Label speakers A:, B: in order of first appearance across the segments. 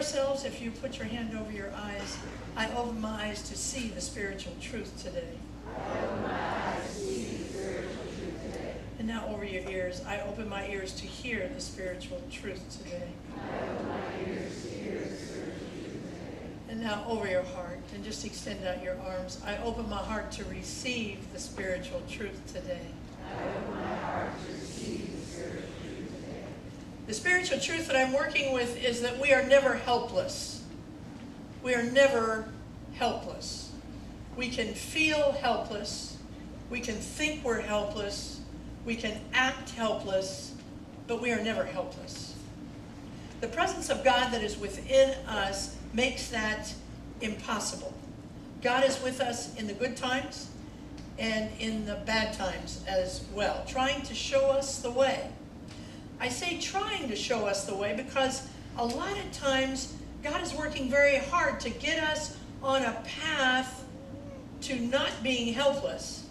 A: ourselves, if you put your hand over your eyes, I open my eyes to see the spiritual truth today.
B: I open my eyes to see the spiritual truth today.
A: And now over your ears, I open my ears to hear the spiritual truth today.
B: I open my ears to hear the spiritual truth today.
A: And now over your heart, and just extend out your arms, I open my heart to receive the spiritual truth today.
B: I open my heart to receive the spiritual truth today.
A: The spiritual truth that I'm working with is that we are never helpless. We are never helpless. We can feel helpless. We can think we're helpless. We can act helpless, but we are never helpless. The presence of God that is within us makes that impossible. God is with us in the good times and in the bad times as well, trying to show us the way. I say trying to show us the way because a lot of times God is working very hard to get us on a path to not being helpless.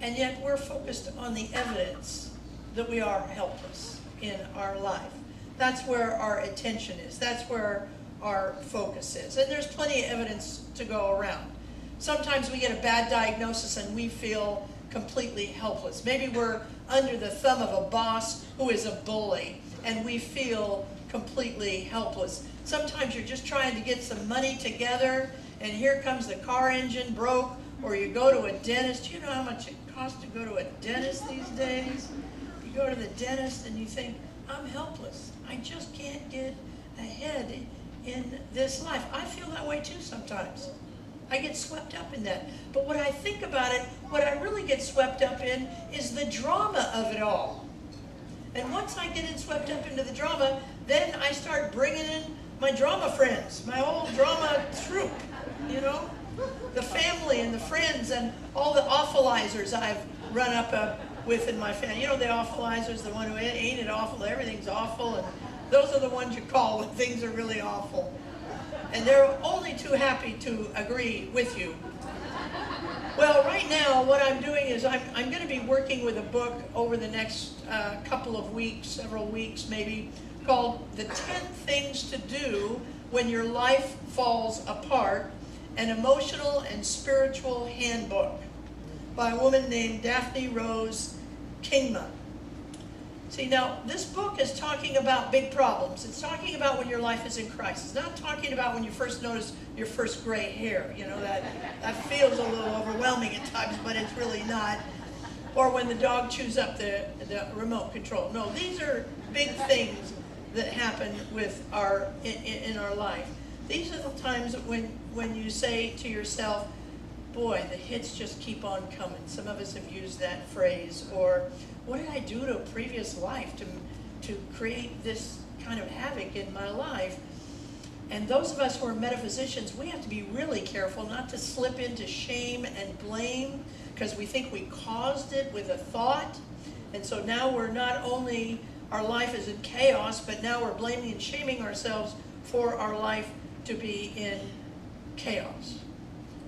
A: And yet we're focused on the evidence that we are helpless in our life. That's where our attention is. That's where our focus is. And there's plenty of evidence to go around. Sometimes we get a bad diagnosis and we feel completely helpless. Maybe we're under the thumb of a boss who is a bully and we feel completely helpless. Sometimes you're just trying to get some money together and here comes the car engine broke, or you go to a dentist. You know how much it costs to go to a dentist these days? You go to the dentist and you think, I'm helpless. I just can't get ahead in this life. I feel that way too sometimes. I get swept up in that. But when I think about it, what I really get swept up in is the drama of it all. And once I get swept up into the drama, then I start bringing in my drama friends, my old drama troupe, you know, the family and the friends and all the awfulizers I've run up with in my family. You know, the awfulizers, the one who ain't it awful, everything's awful, and those are the ones you call when things are really awful. And they're only too happy to agree with you. Well, right now, what I'm doing is I'm going to be working with a book over the next couple of weeks, several weeks maybe, called The 10 Things to Do When Your Life Falls Apart, an emotional and spiritual handbook by a woman named Daphne Rose Kingma. See, now, this book is talking about big problems. It's talking about when your life is in crisis. It's not talking about when you first notice your first gray hair. You know, that feels a little overwhelming at times, but it's really not. Or when the dog chews up the remote control. No, these are big things that happen with in our life. These are the times when you say to yourself, boy, the hits just keep on coming. Some of us have used that phrase. Or, what did I do to a previous life to create this kind of havoc in my life? And those of us who are metaphysicians, we have to be really careful not to slip into shame and blame because we think we caused it with a thought. And so now we're not only, our life is in chaos, but now we're blaming and shaming ourselves for our life to be in chaos.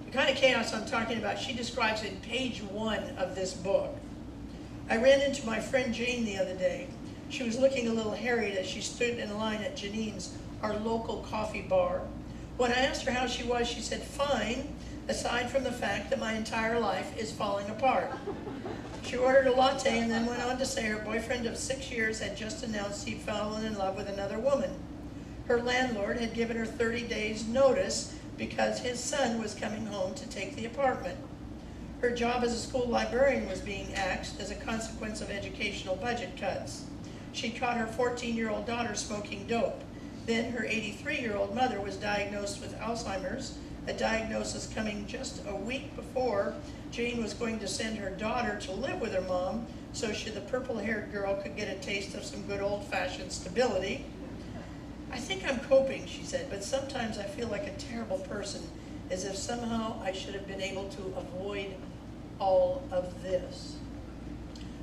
A: The kind of chaos I'm talking about, she describes in page 1 of this book. I ran into my friend Jane the other day. She was looking a little harried as she stood in line at Janine's, our local coffee bar. When I asked her how she was, she said, fine, aside from the fact that my entire life is falling apart. She ordered a latte and then went on to say her boyfriend of 6 years had just announced he'd fallen in love with another woman. Her landlord had given her 30 days notice because his son was coming home to take the apartment. Her job as a school librarian was being axed as a consequence of educational budget cuts. She caught her 14-year-old daughter smoking dope. Then her 83-year-old mother was diagnosed with Alzheimer's, a diagnosis coming just a week before Jane was going to send her daughter to live with her mom so the purple-haired girl could get a taste of some good old-fashioned stability. I think I'm coping, she said, but sometimes I feel like a terrible person, as if somehow I should have been able to avoid all of this.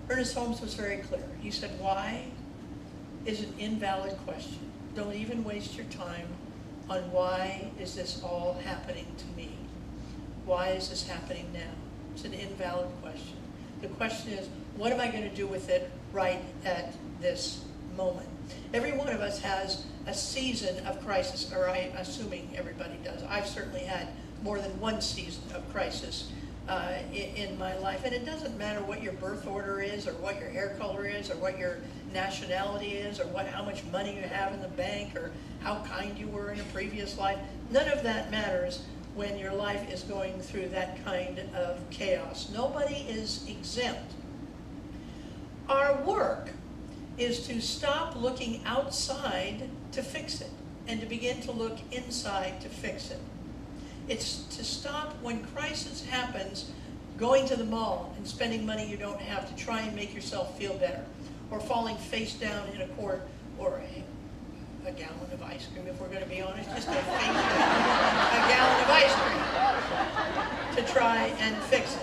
A: Ernest Holmes was very clear. He said, why is an invalid question. Don't even waste your time on why is this all happening to me? Why is this happening now? It's an invalid question. The question is, what am I going to do with it right at this moment. Every one of us has a season of crisis, or I'm assuming everybody does. I've certainly had more than one season of crisis in my life. And it doesn't matter what your birth order is, or what your hair color is, or what your nationality is, or how much money you have in the bank, or how kind you were in a previous life. None of that matters when your life is going through that kind of chaos. Nobody is exempt. Our work is to stop looking outside to fix it and to begin to look inside to fix it. It's to stop when crisis happens, going to the mall and spending money you don't have to try and make yourself feel better, or falling face down in a quart, or a gallon of ice cream, if we're going to be honest, just go face down a gallon of ice cream to try and fix it.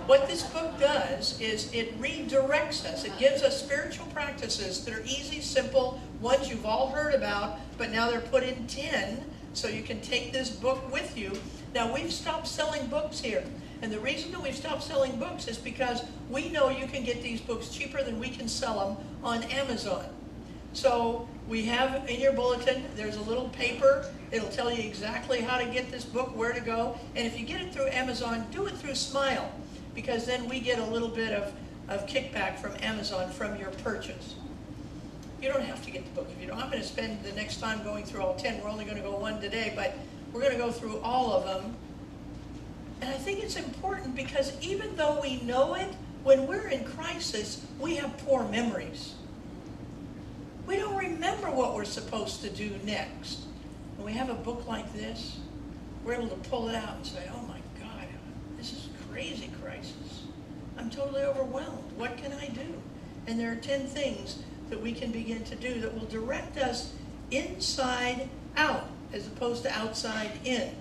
A: What this book does is it redirects us. It gives us spiritual practices that are easy, simple, ones you've all heard about, but now they're put in tin, so you can take this book with you. Now, we've stopped selling books here. And the reason that we've stopped selling books is because we know you can get these books cheaper than we can sell them on Amazon. So we have in your bulletin, there's a little paper. It'll tell you exactly how to get this book, where to go. And if you get it through Amazon, do it through Smile, because then we get a little bit of kickback from Amazon from your purchase. You don't have to get the book if you don't. I'm going to spend the next time going through all 10. We're only going to go one today, but we're going to go through all of them. And I think it's important because even though we know it, when we're in crisis, we have poor memories. We don't remember what we're supposed to do next. When we have a book like this, we're able to pull it out and say, oh my God, this is a crazy crisis. I'm totally overwhelmed. What can I do? And there are 10 things that we can begin to do that will direct us inside out as opposed to outside in.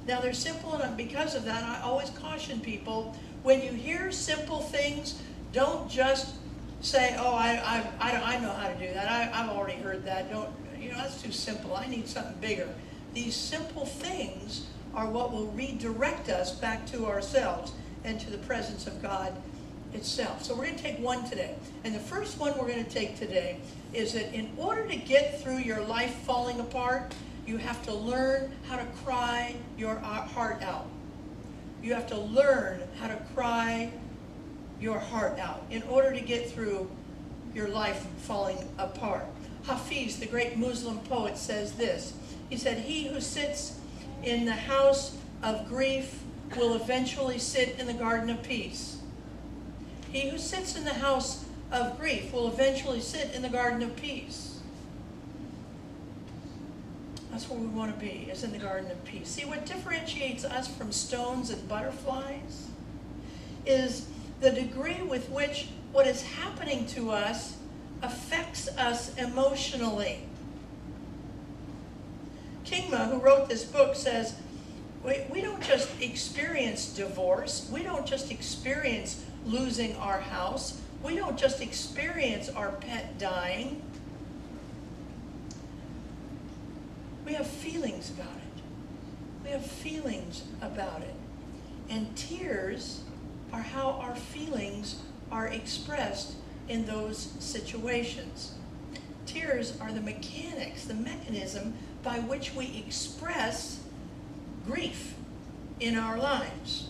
A: Now they're simple, and because of that, I always caution people, when you hear simple things, don't just say, oh, I know how to do that. I've already heard that. That's too simple. I need something bigger. These simple things are what will redirect us back to ourselves and to the presence of God itself. So we're going to take one today. And the first one we're going to take today is that in order to get through your life falling apart, you have to learn how to cry your heart out. You have to learn how to cry your heart out in order to get through your life falling apart. Hafiz, the great Muslim poet, says this. He said, he who sits in the house of grief will eventually sit in the garden of peace. He who sits in the house of grief will eventually sit in the garden of peace. That's where we want to be, is in the garden of peace. See, what differentiates us from stones and butterflies is the degree with which what is happening to us affects us emotionally. Kingma, who wrote this book, says, we don't just experience divorce. We don't just experience losing our house. We don't just experience our pet dying. We have feelings about it. We have feelings about it. And tears are how our feelings are expressed in those situations. Tears are the mechanics, the mechanism by which we express grief in our lives.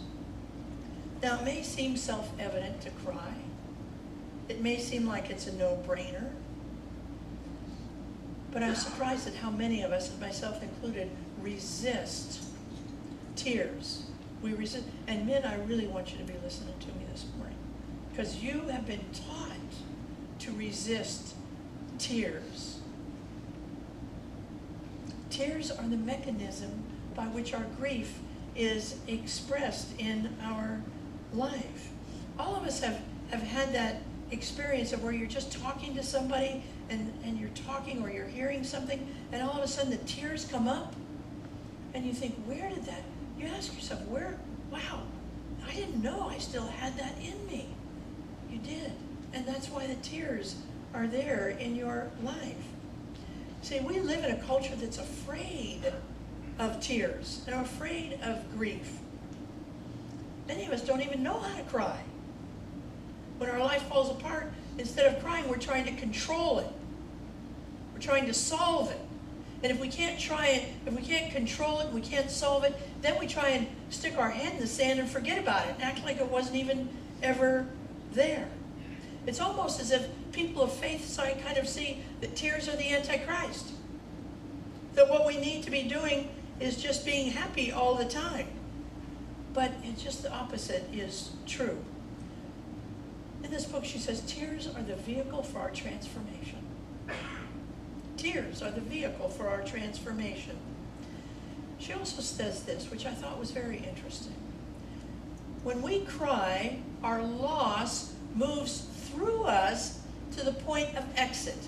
A: Now, it may seem self-evident to cry. It may seem like it's a no-brainer. But I'm surprised at how many of us, and myself included, resist tears. We resist. And men, I really want you to be listening to me this morning, because you have been taught to resist tears. Tears are the mechanism by which our grief is expressed in our life. All of us have had that experience of where you're just talking to somebody and you're talking or you're hearing something, and all of a sudden the tears come up and you think, where did that, you ask yourself, wow, I didn't know I still had that in me. You did. And that's why the tears are there in your life. See, we live in a culture that's afraid of tears and afraid of grief. Many of us don't even know how to cry. When our life falls apart, instead of crying, we're trying to control it. We're trying to solve it. And if we can't control it, we can't solve it, then we try and stick our head in the sand and forget about it and act like it wasn't even ever there. It's almost as if people of faith side kind of see that tears are the Antichrist. That what we need to be doing is just being happy all the time. But it's just the opposite is true. In this book she says, tears are the vehicle for our transformation. Tears are the vehicle for our transformation. She also says this, which I thought was very interesting. When we cry, our loss moves through us to the point of exit.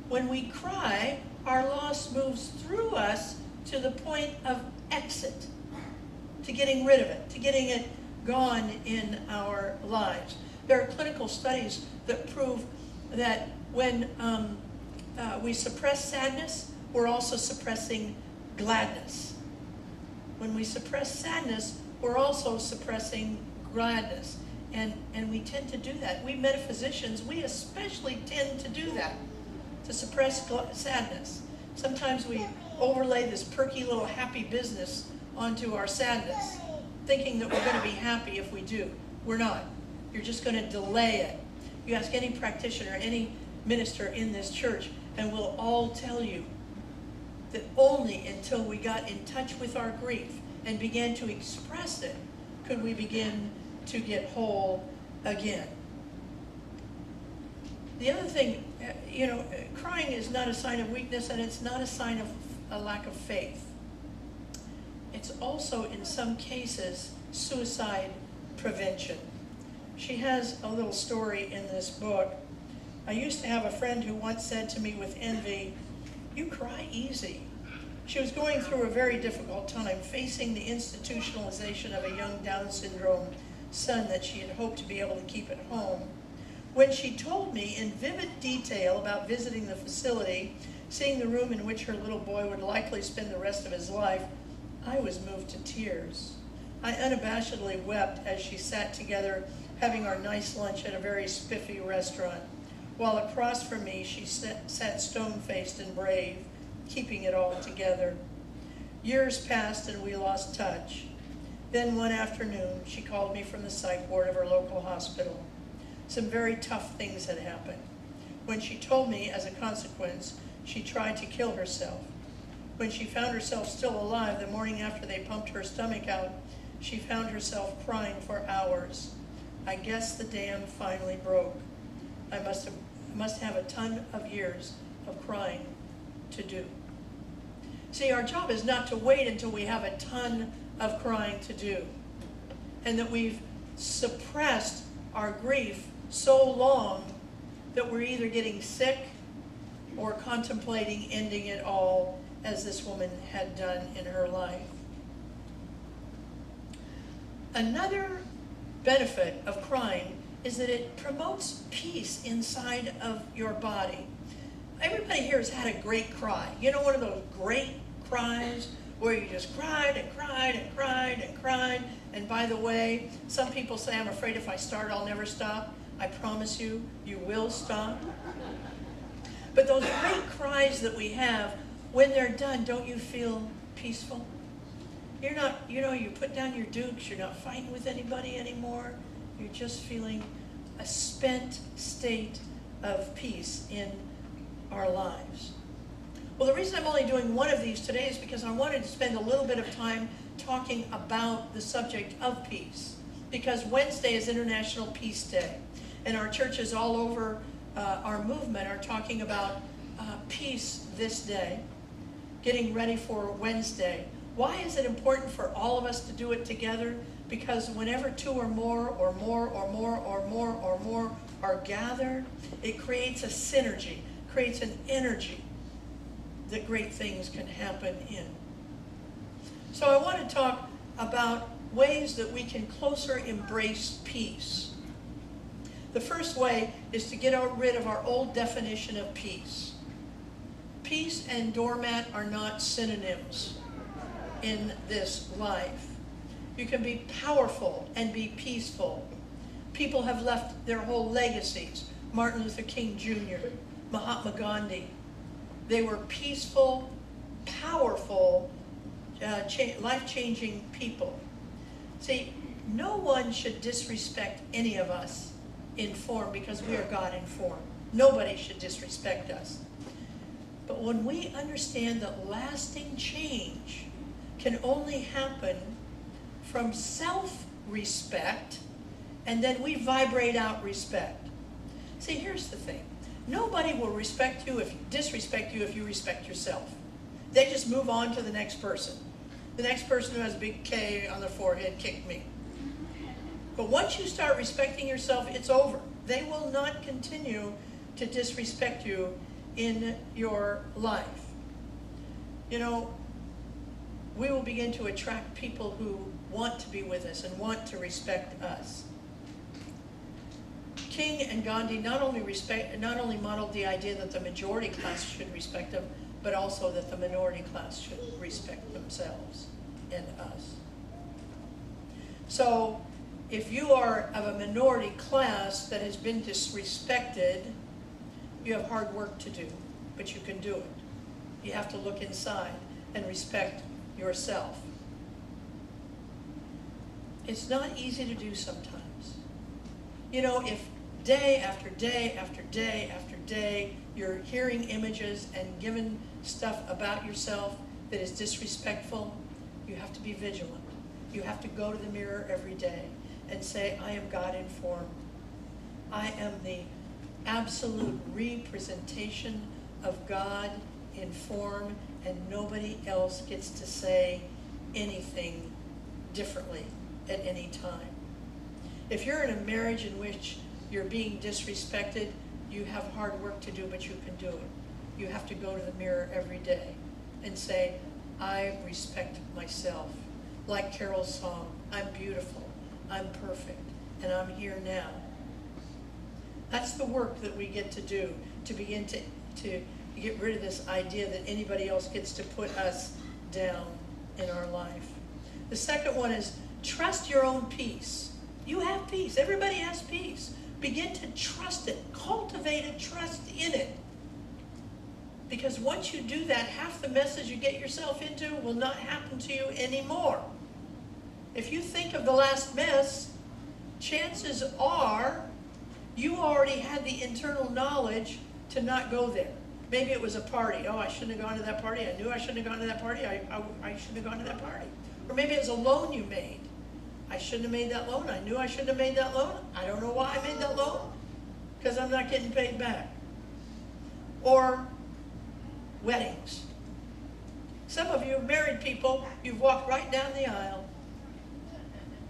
A: When we cry, our loss moves through us to the point of exit, to getting rid of it, to getting it gone in our lives. There are clinical studies that prove that when we suppress sadness, we're also suppressing gladness. When we suppress sadness, we're also suppressing gladness. And we tend to do that. We metaphysicians, we especially tend to do that, to suppress sadness. Sometimes we overlay this perky little happy business onto our sadness, thinking that we're going to be happy if we do. We're not. You're just going to delay it. You ask any practitioner, any minister in this church, and we'll all tell you that only until we got in touch with our grief and began to express it could we begin to get whole again. The other thing, crying is not a sign of weakness, and it's not a sign of a lack of faith. It's also, in some cases, suicide prevention. She has a little story in this book. I used to have a friend who once said to me with envy, "You cry easy." She was going through a very difficult time, facing the institutionalization of a young Down syndrome son that she had hoped to be able to keep at home. When she told me in vivid detail about visiting the facility, seeing the room in which her little boy would likely spend the rest of his life, I was moved to tears. I unabashedly wept as she sat together having our nice lunch at a very spiffy restaurant, while across from me she sat stone-faced and brave, keeping it all together. Years passed and we lost touch. Then one afternoon, she called me from the psych ward of her local hospital. Some very tough things had happened. When she told me, as a consequence, she tried to kill herself. When she found herself still alive the morning after they pumped her stomach out, she found herself crying for hours. I guess the dam finally broke. I must have a ton of years of crying to do. See, our job is not to wait until we have a ton of crying to do, and that we've suppressed our grief so long that we're either getting sick or contemplating ending it all, as this woman had done in her life. Another benefit of crying is that it promotes peace inside of your body. Everybody here has had a great cry. You know, one of those great cries where you just cried and cried and cried and cried. And by the way, some people say, I'm afraid if I start, I'll never stop. I promise you, you will stop. But those great cries that we have, when they're done, don't you feel peaceful? You're not, you put down your dukes, you're not fighting with anybody anymore. You're just feeling a spent state of peace in our lives. Well, the reason I'm only doing one of these today is because I wanted to spend a little bit of time talking about the subject of peace. Because Wednesday is International Peace Day. And our churches all over our movement are talking about peace this day, getting ready for Wednesday. Why is it important for all of us to do it together? Because whenever two or more are gathered, it creates a synergy, creates an energy that great things can happen in. So I want to talk about ways that we can closer embrace peace. The first way is to get rid of our old definition of peace. Peace and doormat are not synonyms in this life. You can be powerful and be peaceful. People have left their whole legacies. Martin Luther King Jr., Mahatma Gandhi. They were peaceful, powerful, life-changing people. See, no one should disrespect any of us in form because we are God in form. Nobody should disrespect us. But when we understand that lasting change can only happen from self-respect, and then we vibrate out respect. See, here's the thing. Nobody will disrespect you if you respect yourself. They just move on to the next person. The next person who has a big K on their forehead kicked me. But once you start respecting yourself, it's over. They will not continue to disrespect you in your life. You know, we will begin to attract people who want to be with us and want to respect us. King and Gandhi not only modeled the idea that the majority class should respect them, but also that the minority class should respect themselves and us. So, if you are of a minority class that has been disrespected, you have hard work to do, but you can do it. You have to look inside and respect yourself. It's not easy to do sometimes. You know, if day after day after day after day you're hearing images and given stuff about yourself that is disrespectful, you have to be vigilant. You have to go to the mirror every day and say, I am God in form. I am the absolute representation of God in form, and nobody else gets to say anything differently at any time. If you're in a marriage in which you're being disrespected, you have hard work to do, but you can do it. You have to go to the mirror every day and say, I respect myself. Like Carol's song, I'm beautiful, I'm perfect, and I'm here now. That's the work that we get to do, to begin to get rid of this idea that anybody else gets to put us down in our life. The second one is trust your own peace. You have peace. Everybody has peace. Begin to trust it. Cultivate a trust in it. Because once you do that, half the messes you get yourself into will not happen to you anymore. If you think of the last mess, chances are you already had the internal knowledge to not go there. Maybe it was a party. Oh, I shouldn't have gone to that party. I knew I shouldn't have gone to that party. I shouldn't have gone to that party. Or maybe it was a loan you made. I shouldn't have made that loan. I knew I shouldn't have made that loan. I don't know why I made that loan. Because I'm not getting paid back. Or weddings. Some of you married people, you've walked right down the aisle.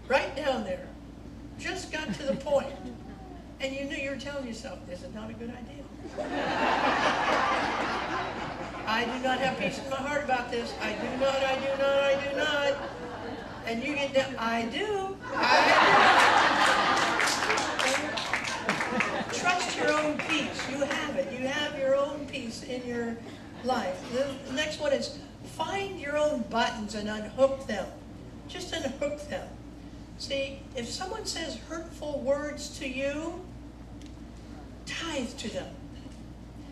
A: Right down there. Just got to the point. And you knew you were telling yourself, this is not a good idea. I do not have peace in my heart about this. I do not. And you get down, I do. Trust your own peace. You have it. You have your own peace in your life. The next one is find your own buttons and unhook them. Just unhook them. See, if someone says hurtful words to you, tithe to them.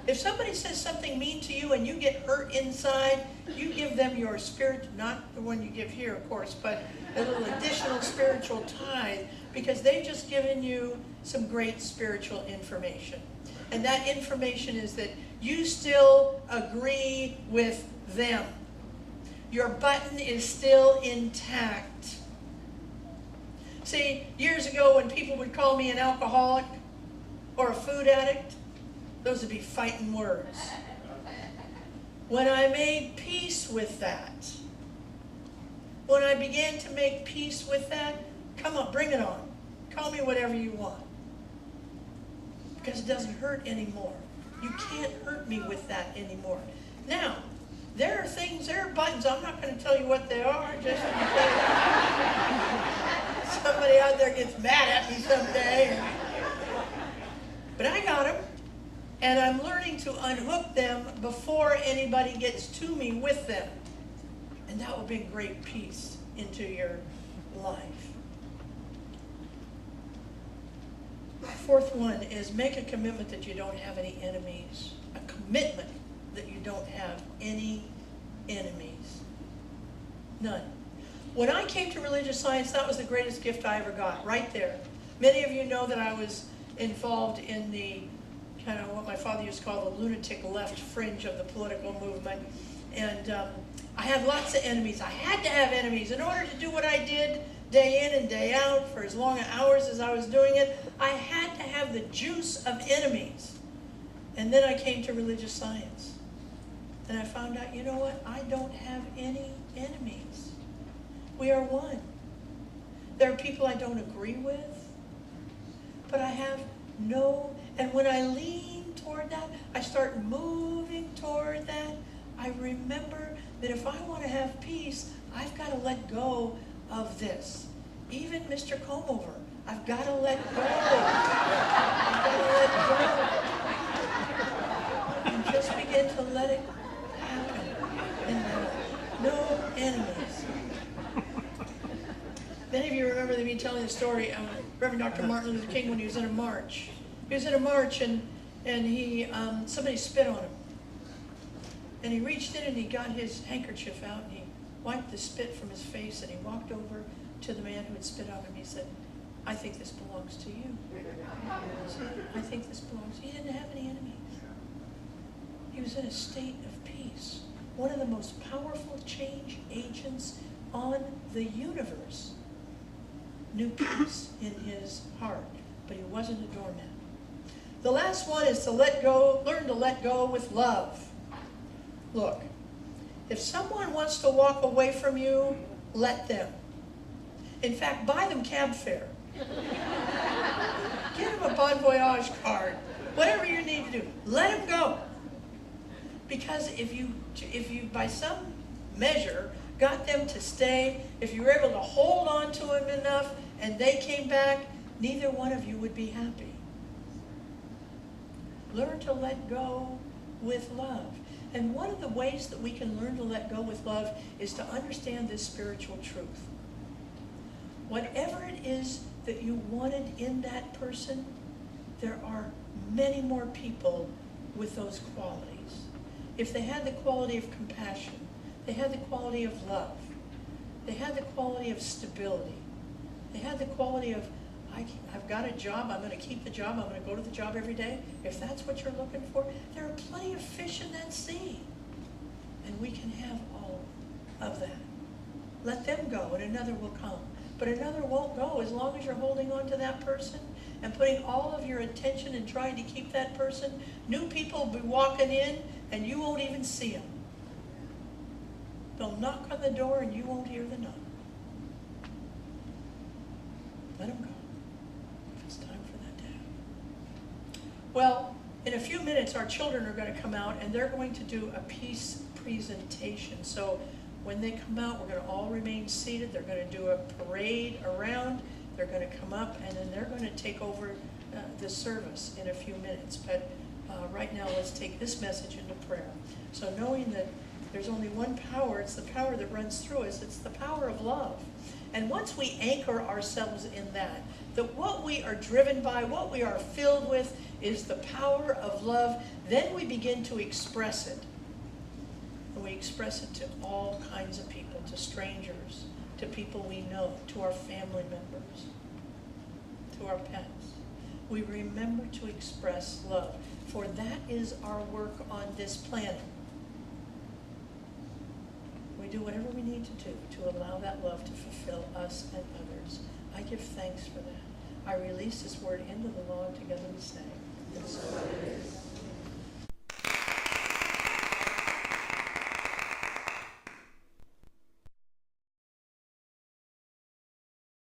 A: If somebody says something mean to you and you get hurt inside, you give them your spirit, not the one you give here, of course, but a little additional spiritual tithe, because they've just given you some great spiritual information. And that information is that you still agree with them. Your button is still intact. See, years ago when people would call me an alcoholic or a food addict, those would be fighting words. When I made peace with that, when I began to make peace with that, come on, bring it on. Call me whatever you want. Because it doesn't hurt anymore. You can't hurt me with that anymore. Now, there are things, there are buttons, I'm not going to tell you what they are, just in case somebody out there gets mad at me someday. But I got them. And I'm learning to unhook them before anybody gets to me with them. And that will bring great peace into your life. fourth one is make a commitment that you don't have any enemies. A commitment that you don't have any enemies. None. When I came to religious science, that was the greatest gift I ever got, right there. Many of you know that I was involved in the kind of what my father used to call the lunatic left fringe of the political movement. And I had lots of enemies. I had to have enemies. In order to do what I did day in and day out for as long hours as I was doing it, I had to have the juice of enemies. And then I came to religious science. And I found out, you know what? I don't have any enemies. We are one. There are people I don't agree with, but I have no, and when I lean toward that, I start moving toward that. I remember that if I want to have peace, I've got to let go of this. Even Mr. Comeover, I've got to let go. I've got to let go. And just begin to let it happen. And no enemies. Many of you remember me telling the story of Reverend Dr. Martin Luther King when he was in a march. He was in a march and he somebody spit on him. And he reached in and he got his handkerchief out and he wiped the spit from his face and he walked over to the man who had spit on him. He said, I think this belongs to you. I think this belongs to you. He didn't have any enemies. He was in a state of peace. One of the most powerful change agents on the universe knew peace in his heart, but he wasn't a doormat. The last one is to let go, learn to let go with love. Look, if someone wants to walk away from you, let them. In fact, buy them cab fare. Give them a Bon Voyage card. Whatever you need to do, let them go. Because if you by some measure got them to stay, if you were able to hold on to them enough and they came back, neither one of you would be happy. Learn to let go with love. And one of the ways that we can learn to let go with love is to understand this spiritual truth. Whatever it is that you wanted in that person, there are many more people with those qualities. If they had the quality of compassion, they had the quality of love, they had the quality of stability, they had the quality of, I've got a job, I'm going to keep the job, I'm going to go to the job every day. If that's what you're looking for, there are plenty of fish in that sea. And we can have all of that. Let them go and another will come. But another won't go as long as you're holding on to that person and putting all of your attention and trying to keep that person. New people will be walking in and you won't even see them. They'll knock on the door and you won't hear the knock. Let them go. If it's time for that to happen. Well, in a few minutes our children are going to come out and they're going to do a peace presentation. So when they come out, we're going to all remain seated. They're going to do a parade around. They're going to come up and then they're going to take over the service in a few minutes. But right now, let's take this message into prayer. So knowing that there's only one power, it's the power that runs through us. It's the power of love. And once we anchor ourselves in that what we are driven by, what we are filled with is the power of love, then we begin to express it. And we express it to all kinds of people, to strangers, to people we know, to our family members, to our pets. We remember to express love, for that is our work on this planet. We do whatever we need to do to allow that love to fulfill us and others. I give thanks for that. I release this word into the law together we say. And so it is.